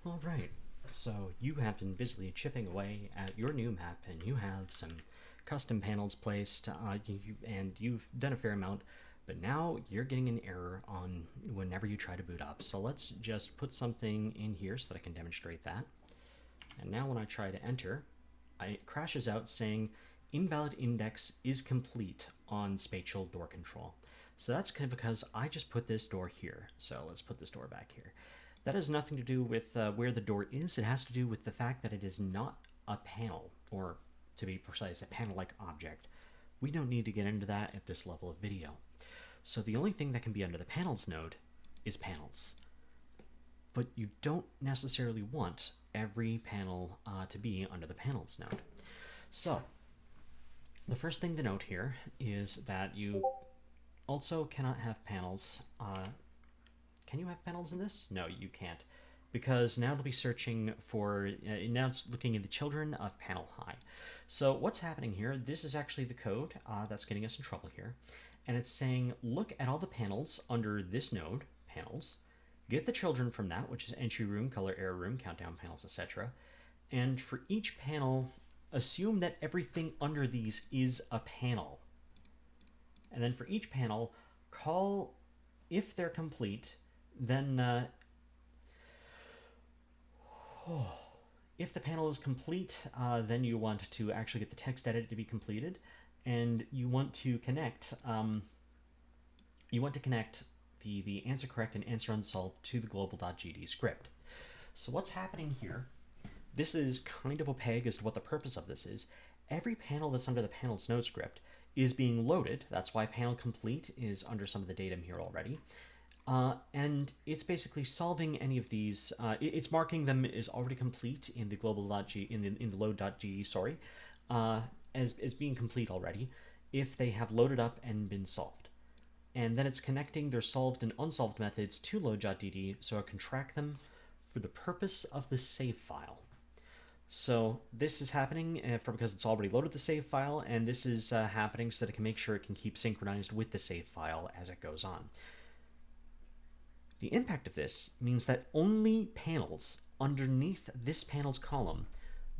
Alright, so you have been busily chipping away at your new map, and you have some custom panels placed, and you've done a fair amount, but now you're getting an error on whenever you try to boot up. So let's just put something in here so that I can demonstrate that. And now when I try to enter, it crashes out saying invalid index is complete on spatial door control. So that's kind of because I just put this door here. So let's put this door back here. That has nothing to do with where the door is. It has to do with the fact that it is not a panel, or to be precise, a panel-like object. We don't need to get into that at this level of video. So the only thing that can be under the panels node is panels. But you don't necessarily want every panel to be under the panels node. So the first thing to note here is that you also cannot have panels. Can you have panels in this? No, you can't, because now it'll be searching for, now it's looking at the children of panel high. So what's happening here, this is actually the code that's getting us in trouble here. And it's saying, look at all the panels under this node, panels, get the children from that, which is entry room, color error room, countdown panels, etc. And for each panel, assume that everything under these is a panel. And then for each panel, call, if they're complete, then if the panel is complete, then you want to actually get the text edit to be completed, and you want to connect the answer correct and answer unsolved to the global.gd script. So what's happening here, this is kind of opaque as to what the purpose of this is. Every panel that's under the panels node script is being loaded. That's why panel complete is under some of the datum here already. And it's basically solving any of these. It's marking them as already complete in the global.g in the load.ge, sorry, as being complete already if they have loaded up and been solved. And then it's connecting their solved and unsolved methods to load.dd so it can track them for the purpose of the save file. So this is happening because it's already loaded the save file, and this is happening so that it can make sure it can keep synchronized with the save file as it goes on. The impact of this means that only panels underneath this panels column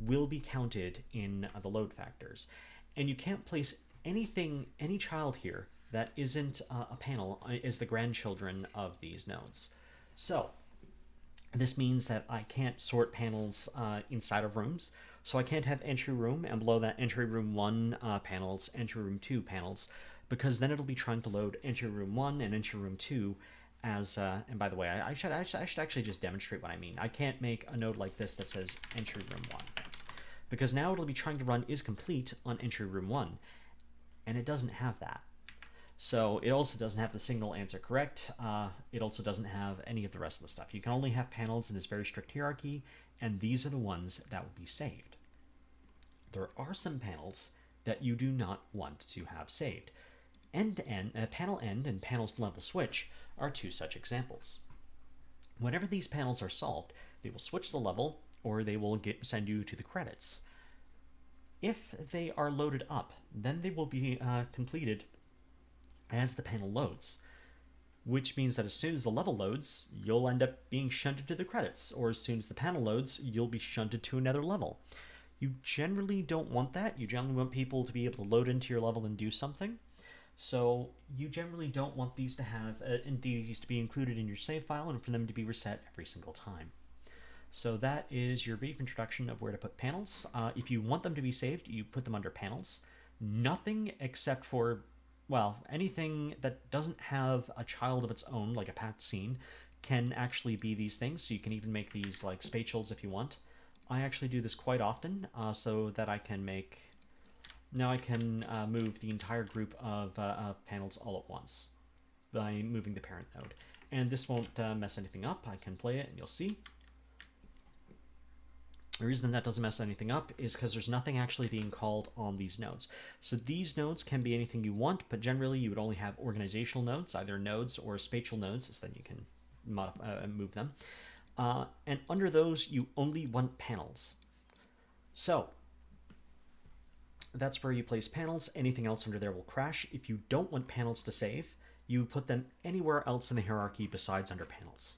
will be counted in the load factors. And you can't place anything, any child here that isn't a panel as the grandchildren of these nodes. So this means that I can't sort panels inside of rooms. So I can't have entry room and below that entry room 1 panels, entry room 2 panels, because then it'll be trying to load entry room 1 and entry room 2 as, and by the way, I should actually just demonstrate what I mean. I can't make a node like this that says entry room 1, because now it'll be trying to run is complete on entry room 1, and it doesn't have that. So it also doesn't have the signal answer correct. It also doesn't have any of the rest of the stuff. You can only have panels in this very strict hierarchy, and these are the ones that will be saved. There are some panels that you do not want to have saved. End-to-end, panel end and panels level switch are two such examples. Whenever these panels are solved, they will switch the level, or they will send you to the credits. If they are loaded up, then they will be completed as the panel loads, which means that as soon as the level loads, you'll end up being shunted to the credits, or as soon as the panel loads, you'll be shunted to another level. You generally don't want that. You generally want people to be able to load into your level and do something. So you generally don't want these to have these to be included in your save file and for them to be reset every single time. So that is your brief introduction of where to put panels. If you want them to be saved, you put them under panels. Nothing except for, well, anything that doesn't have a child of its own, like a packed scene, can actually be these things. So you can even make these like spatials if you want. I actually do this quite often so that I can make... Now I can move the entire group of panels all at once by moving the parent node. And this won't mess anything up. I can play it and you'll see. The reason that doesn't mess anything up is because there's nothing actually being called on these nodes. So these nodes can be anything you want, but generally you would only have organizational nodes, either nodes or spatial nodes, so then you can move them. And under those, you only want panels. So that's where you place panels. Anything else under there will crash. If you don't want panels to save, you put them anywhere else in the hierarchy besides under panels.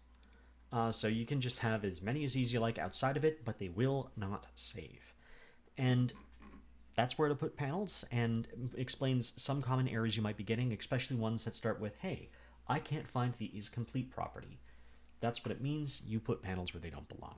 So you can just have as many as you like outside of it, but they will not save. And that's where to put panels, and explains some common errors you might be getting, especially ones that start with, hey, I can't find the isComplete property. That's what it means. You put panels where they don't belong.